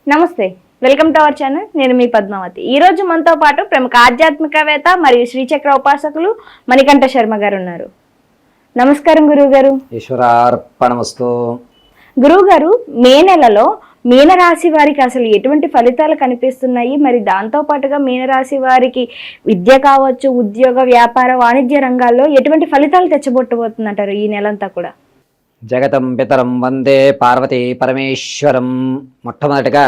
నమస్తే, welcome to our channel. నేను మీ పద్మావతి. ఈ రోజు మనతో పాటు ప్రముఖ ఆధ్యాత్మికవేత్త మరియు శ్రీచక్ర ఉపాసకులు మణికంఠ శర్మ గారు ఉన్నారు. నమస్కారం గురువు గారు. ఈశ్వరార్పణమస్తు. గురువు గారు, మే నెలలో మీనరాశి వారికి అసలు ఎటువంటి ఫలితాలు కనిపిస్తున్నాయి? మరి దాంతో పాటుగా మీనరాశి వారికి విద్య కావచ్చు, ఉద్యోగ, వ్యాపార, వాణిజ్య రంగాల్లో ఎటువంటి ఫలితాలు తెచ్చబొట్టబోతుందంటారు ఈ నెలంతా కూడా? జగతం పితరం వందే పార్వతీ పరమేశ్వరం. మొట్టమొదటిగా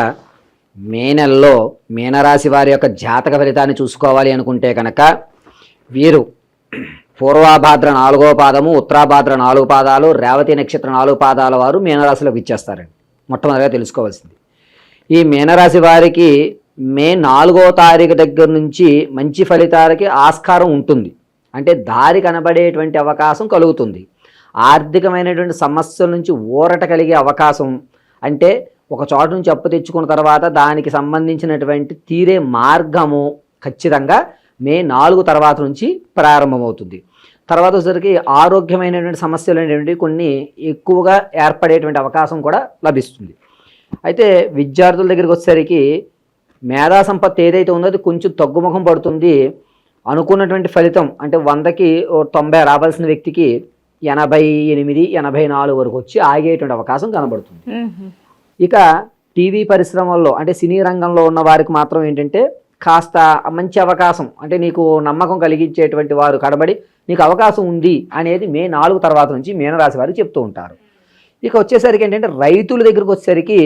మే నెలలో మీనరాశి వారి యొక్క జాతక ఫలితాన్ని చూసుకోవాలి అనుకుంటే కనుక వీరు పూర్వాభాద్ర 4వ పాదము, ఉత్తరాభాద్ర 4 పాదాలు, రేవతి నక్షత్ర 4 పాదాల వారు మీనరాశిలోకి ఇచ్చేస్తారండి. మొట్టమొదటిగా తెలుసుకోవాల్సింది, ఈ మీనరాశి వారికి మే 4వ తారీఖు దగ్గర నుంచి మంచి ఫలితాలకి ఆస్కారం ఉంటుంది. అంటే దారి కనబడేటువంటి అవకాశం కలుగుతుంది. ఆర్థికమైనటువంటి సమస్యల నుంచి ఊరట కలిగే అవకాశం, అంటే ఒక చోటు నుంచి అప్పు తెచ్చుకున్న తర్వాత దానికి సంబంధించినటువంటి తీరే మార్గము ఖచ్చితంగా మే 4 తర్వాత నుంచి ప్రారంభమవుతుంది. తర్వాత వచ్చేసరికి ఆరోగ్యమైనటువంటి సమస్యలు అనేటువంటి కొన్ని ఎక్కువగా ఏర్పడేటువంటి అవకాశం కూడా లభిస్తుంది. అయితే విద్యార్థుల దగ్గరికి వచ్చేసరికి మేధా సంపత్తి ఏదైతే ఉందో అది కొంచెం తగ్గుముఖం పడుతుంది. అనుకున్నటువంటి ఫలితం అంటే 100కి 90 రావాల్సిన వ్యక్తికి 88, 84 వరకు వచ్చి ఆగేటువంటి అవకాశం కనబడుతుంది. ఇక టీవీ పరిశ్రమల్లో అంటే సినీ రంగంలో ఉన్న వారికి మాత్రం ఏంటంటే కాస్త మంచి అవకాశం, అంటే నీకు నమ్మకం కలిగించేటువంటి వారు కనబడి నీకు అవకాశం ఉంది అనేది మే 4 తర్వాత నుంచి మీనరాశి వారికి చెప్తూ ఉంటారు. ఇక వచ్చేసరికి ఏంటంటే రైతుల దగ్గరికి వచ్చేసరికి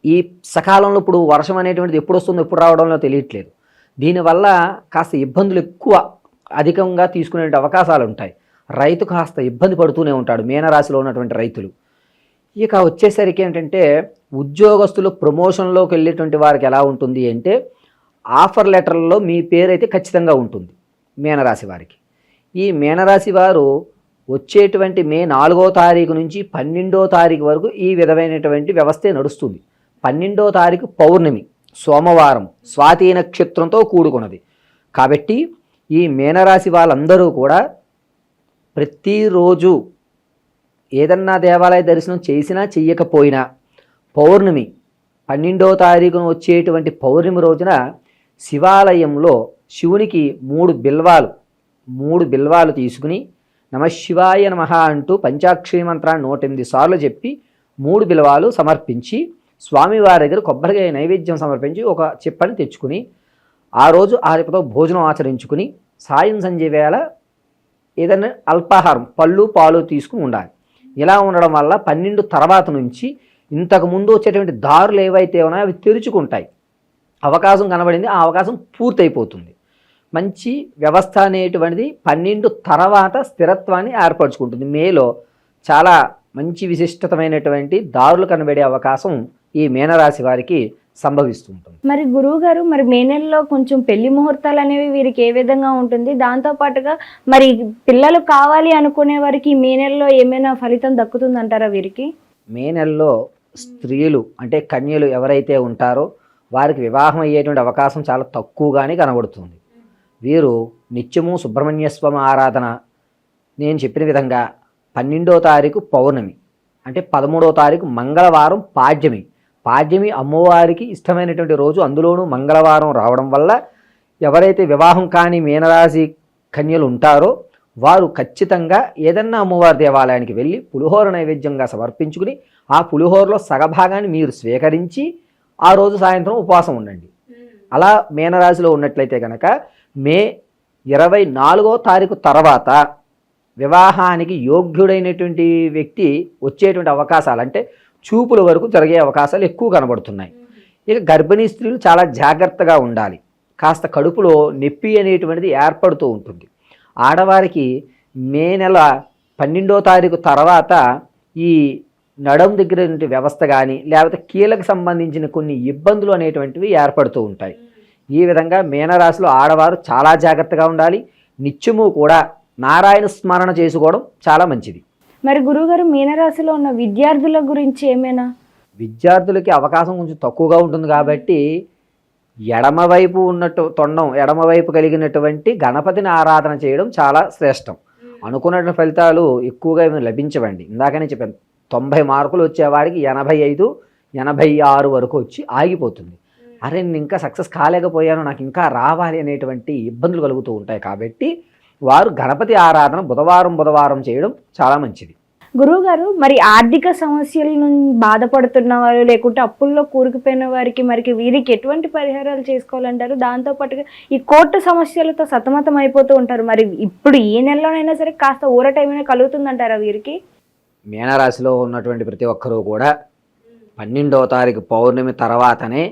ఈ సకాలంలో ఇప్పుడు వర్షం అనేటువంటిది ఎప్పుడు వస్తుందో ఎప్పుడు రావడంలో తెలియట్లేదు. దీనివల్ల కాస్త ఇబ్బందులు అధికంగా తీసుకునే అవకాశాలు ఉంటాయి. రైతు కాస్త ఇబ్బంది పడుతూనే ఉంటాడు, మీనరాశిలో ఉన్నటువంటి రైతులు. ఇక వచ్చేసరికి ఏంటంటే ఉద్యోగస్తులు ప్రమోషన్లోకి వెళ్ళేటువంటి వారికి ఎలా ఉంటుంది అంటే ఆఫర్ లెటర్లలో మీ పేరు అయితే ఖచ్చితంగా ఉంటుంది మీనరాశి వారికి. ఈ మీనరాశి వారు వచ్చేటువంటి మే 4వ తారీఖు నుంచి 12వ తారీఖు వరకు ఈ విధమైనటువంటి వ్యవస్థే నడుస్తుంది. 12వ తారీఖు పౌర్ణమి, సోమవారం, స్వాతి నక్షత్రంతో కూడుకున్నది. కాబట్టి ఈ మీనరాశి వాళ్ళందరూ కూడా ప్రతిరోజు ఏదన్నా దేవాలయ దర్శనం చేసినా చెయ్యకపోయినా పౌర్ణమి 12వ తారీఖున వచ్చేటువంటి పౌర్ణమి రోజున శివాలయంలో శివునికి 3 బిల్వాలు తీసుకుని నమశివాయ నమః అంటూ పంచాక్షరి మంత్రాన్ని 108 సార్లు చెప్పి 3 బిల్వాలు సమర్పించి స్వామివారి దగ్గర కొబ్బరికాయ నైవేద్యం సమర్పించి ఒక చిప్పని తెచ్చుకుని ఆ రోజు ఆరిపతో భోజనం ఆచరించుకుని సాయం సంధ్య వేళ ఏదైనా అల్పాహారం పళ్ళు పాలు తీసుకుని ఉండాలి. ఇలా ఉండడం వల్ల 12 తర్వాత నుంచి ఇంతకుముందు వచ్చేటువంటి దారులు ఏవైతే ఉన్నాయో అవి తెరుచుకుంటాయి. అవకాశం కనబడింది, ఆ అవకాశం పూర్తయిపోతుంది. మంచి వ్యవస్థ అనేటువంటిది 12 తర్వాత స్థిరత్వాన్ని ఏర్పరచుకుంటుంది. మేలో చాలా మంచి విశిష్టతమైనటువంటి దారులు కనబడే అవకాశం ఈ మీనరాశి వారికి సంభవిస్తుంటుంది. మరి గురువు గారు, మరి మే నెలలో కొంచెం పెళ్లి ముహూర్తాలు అనేవి వీరికి ఏ విధంగా ఉంటుంది? దాంతో పాటుగా మరి పిల్లలు కావాలి అనుకునే వారికి మే నెలలో ఏమైనా ఫలితం దక్కుతుందంటారా వీరికి? మే నెలలో స్త్రీలు అంటే కన్యలు ఎవరైతే ఉంటారో వారికి వివాహం అయ్యేటువంటి అవకాశం చాలా తక్కువగానే కనబడుతుంది. వీరు నిత్యము సుబ్రహ్మణ్య స్వామి ఆరాధన, నేను చెప్పిన విధంగా 12వ తారీఖు పౌర్ణమి అంటే 13వ తారీఖు మంగళవారం పాడ్యమి అమ్మవారికి ఇష్టమైనటువంటి రోజు, అందులోనూ మంగళవారం రావడం వల్ల ఎవరైతే వివాహం కాని మీనరాశి కన్యలు ఉంటారో వారు ఖచ్చితంగా ఏదన్నా అమ్మవారి దేవాలయానికి వెళ్ళి పులిహోర నైవేద్యంగా సమర్పించుకుని ఆ పులిహోరలో సగభాగాన్ని మీరు స్వీకరించి ఆ రోజు సాయంత్రం ఉపవాసం ఉండండి. అలా మీనరాశిలో ఉన్నట్లయితే కనుక మే 24వ తారీఖు తర్వాత వివాహానికి యోగ్యుడైనటువంటి వ్యక్తి వచ్చేటువంటి అవకాశాలు అంటే చూపుల వరకు జరిగే అవకాశాలు ఎక్కువ కనబడుతున్నాయి. ఇక గర్భిణీ స్త్రీలు చాలా జాగ్రత్తగా ఉండాలి. కాస్త కడుపులో నొప్పి అనేటువంటిది ఏర్పడుతూ ఉంటుంది. ఆడవారికి మే నెల 12వ తారీఖు తర్వాత ఈ నడుం దగ్గర వ్యవస్థ కానీ లేకపోతే కీళ్ళకు సంబంధించిన కొన్ని ఇబ్బందులు అనేటువంటివి ఏర్పడుతూ ఉంటాయి. ఈ విధంగా మీనరాశిలో ఆడవారు చాలా జాగ్రత్తగా ఉండాలి. నిత్యము కూడా నారాయణ స్మరణ చేసుకోవడం చాలా మంచిది. మరి గురువుగారు, మీనరాశిలో ఉన్న విద్యార్థుల గురించి ఏమైనా? విద్యార్థులకి అవకాశం కొంచెం తక్కువగా ఉంటుంది కాబట్టి ఎడమవైపు ఉన్నట్టు తొండం ఎడమవైపు కలిగినటువంటి గణపతిని ఆరాధన చేయడం చాలా శ్రేష్టం. అనుకున్న ఫలితాలు ఎక్కువగా లభించవండి. ఇందాకనే చెప్పాను, 90 మార్కులు వచ్చేవాడికి 85, 86 వరకు వచ్చి ఆగిపోతుంది. అరే నేను ఇంకా సక్సెస్ కాలేకపోయాను, నాకు ఇంకా రావాలి అనేటువంటి ఇబ్బందులు కలుగుతూ ఉంటాయి. కాబట్టి వారు గణపతి ఆరాధన బుధవారం చేయడం చాలా మంచిది. గురువు గారు, మరి ఆర్థిక సమస్యల నుంచి బాధపడుతున్న వారు లేకుంటే అప్పుల్లో కూరుకుపోయిన వారికి మరి వీరికి ఎటువంటి పరిహారాలు చేసుకోవాలంటారు? దాంతో పాటుగా ఈ కోర్టు సమస్యలతో సతమతం అయిపోతూ ఉంటారు. మరి ఇప్పుడు ఈ నెలలోనైనా సరే కాస్త ఊరట ఏమైనా కలుగుతుందంటారా వీరికి? మీనరాశిలో ఉన్నటువంటి ప్రతి ఒక్కరూ కూడా 12వ తారీఖు పౌర్ణమి తర్వాతనే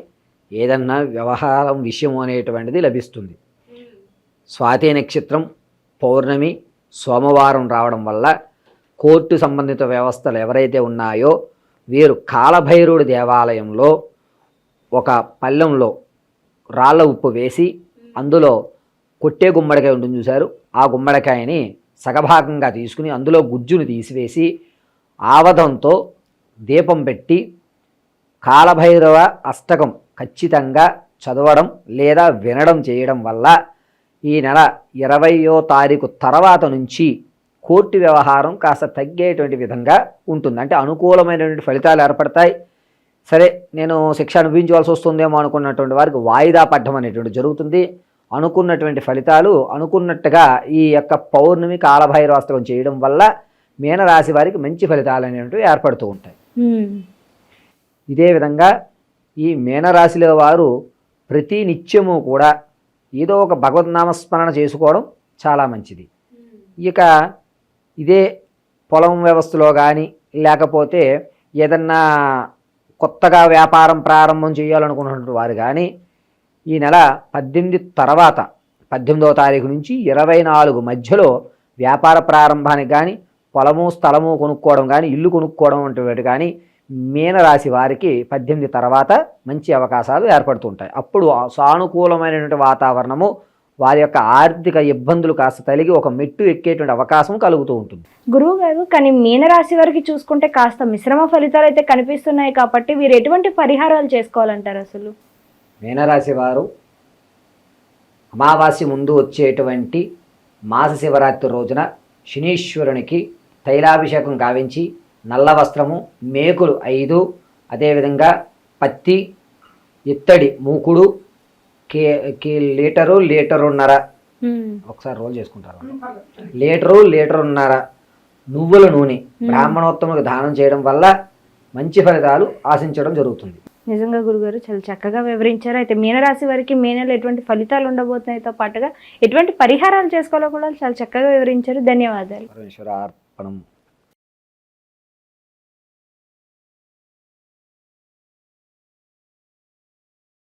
ఏదన్నా వ్యవహారం విషయం అనేటువంటిది లభిస్తుంది. స్వాతి నక్షత్రం పౌర్ణమి సోమవారం రావడం వల్ల కోర్టు సంబంధిత వ్యవస్థలు ఎవరైతే ఉన్నాయో వీరు కాలభైరవుడి దేవాలయంలో ఒక పళ్ళెంలో రాళ్ళ ఉప్పు వేసి అందులో కొట్టే గుమ్మడికాయ ఉంటుంది చూశారు, ఆ గుమ్మడికాయని సగభాగంగా తీసుకుని అందులో గుజ్జును తీసివేసి ఆవదంతో దీపం పెట్టి కాలభైరవ అష్టకం ఖచ్చితంగా చదవడం లేదా వినడం చేయడం వల్ల ఈ నెల 20వ తారీఖు తర్వాత నుంచి కోర్టు వ్యవహారం కాస్త తగ్గేటువంటి విధంగా ఉంటుంది. అంటే అనుకూలమైనటువంటి ఫలితాలు ఏర్పడతాయి. సరే నేను శిక్ష అనుభవించవలసి వస్తుందేమో అనుకున్నటువంటి వారికి వాయిదా పడ్డం అనేటువంటి జరుగుతుంది. అనుకున్నటువంటి ఫలితాలు అనుకున్నట్టుగా ఈ యొక్క పౌర్ణమి కాలభైరవాస్తవం చేయడం వల్ల మీనరాశి వారికి మంచి ఫలితాలు అనేటువంటివి ఏర్పడుతూ ఉంటాయి. ఇదే విధంగా ఈ మీనరాశిలో వారు ప్రతి నిత్యము కూడా ఏదో ఒక భగవద్నామస్మరణ చేసుకోవడం చాలా మంచిది. ఇక ఇదే పొలం వ్యవస్థలో కానీ లేకపోతే ఏదన్నా కొత్తగా వ్యాపారం ప్రారంభం చేయాలనుకున్నటువంటి వారు కానీ ఈ నెల 18 తర్వాత 18వ తారీఖు నుంచి 24 మధ్యలో వ్యాపార ప్రారంభానికి కానీ పొలము స్థలము కొనుక్కోవడం కానీ ఇల్లు కొనుక్కోవడం వంటి కానీ మీనరాశి వారికి 18 తర్వాత మంచి అవకాశాలు ఏర్పడుతుంటాయి. అప్పుడు సానుకూలమైనటువంటి వాతావరణము వారి యొక్క ఆర్థిక ఇబ్బందులు కాస్త తొలగి ఒక మెట్టు ఎక్కేటువంటి అవకాశం కలుగుతూ ఉంటుంది. గురువు గారు, కానీ మీనరాశి వారికి చూసుకుంటే కాస్త మిశ్రమ ఫలితాలు అయితే కనిపిస్తున్నాయి కాబట్టి వీరు ఎటువంటి పరిహారాలు చేసుకోవాలంటారు? అసలు మీనరాశి వారు అమావాస్య ముందు వచ్చేటువంటి మాస శివరాత్రి రోజున శనీశ్వరునికి తైలాభిషేకం గావించి నల్ల వస్త్రము మేకులు 5 అదేవిధంగా పత్తి ఇత్తడి మూకుడు లీటరున్నర ఒకసారి రోల్ చేసుకుంటారు లీటరున్నర నువ్వుల నూనె బ్రాహ్మణోత్తములకు దానం చేయడం వల్ల మంచి ఫలితాలు ఆశించడం జరుగుతుంది. నిజంగా గురుగారు చాలా చక్కగా వివరించారు. అయితే మీనరాశి వారికి మే నెల ఎటువంటి ఫలితాలు ఉండబోతున్నాయితో పాటుగా ఎటువంటి పరిహారాలు చేసుకోవాలో కూడా చాలా చక్కగా వివరించారు. ధన్యవాదాలు. పరమేశ్వరార్పణం.